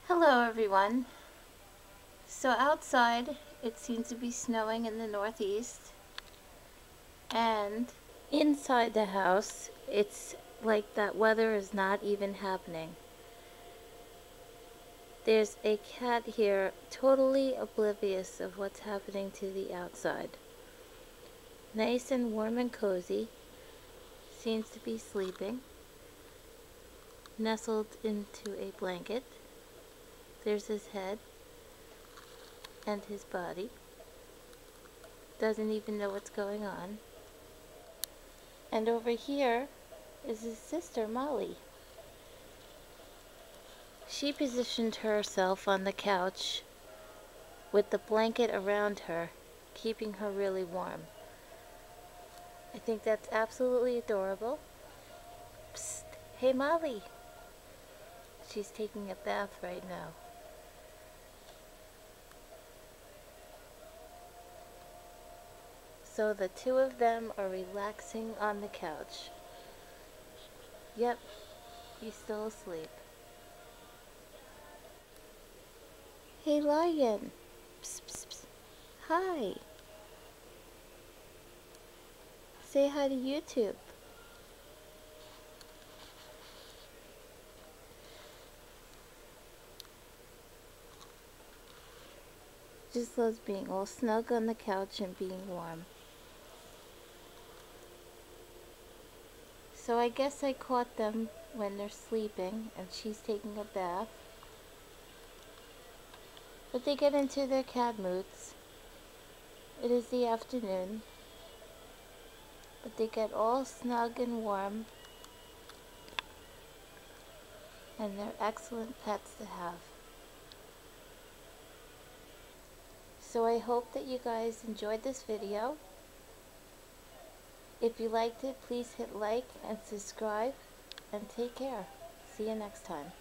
Hello everyone. So outside it seems to be snowing in the northeast, and inside the house it's like that weather is not even happening. There's a cat here totally oblivious of what's happening to the outside. Nice and warm and cozy, seems to be sleeping, nestled into a blanket. There's his head and his body. Doesn't even know what's going on. And over here is his sister, Molly. She positioned herself on the couch with the blanket around her, keeping her really warm. I think that's absolutely adorable. Psst, hey Molly. She's taking a bath right now. So the two of them are relaxing on the couch. Yep, he's still asleep. Hey Lion. Psst, psst, psst. Hi. Say hi to YouTube. Just loves being all snug on the couch and being warm. So I guess I caught them when they're sleeping and she's taking a bath. But they get into their cat moods. It is the afternoon. But they get all snug and warm. And they're excellent pets to have. So I hope that you guys enjoyed this video. If you liked it, please hit like and subscribe, and take care. See you next time.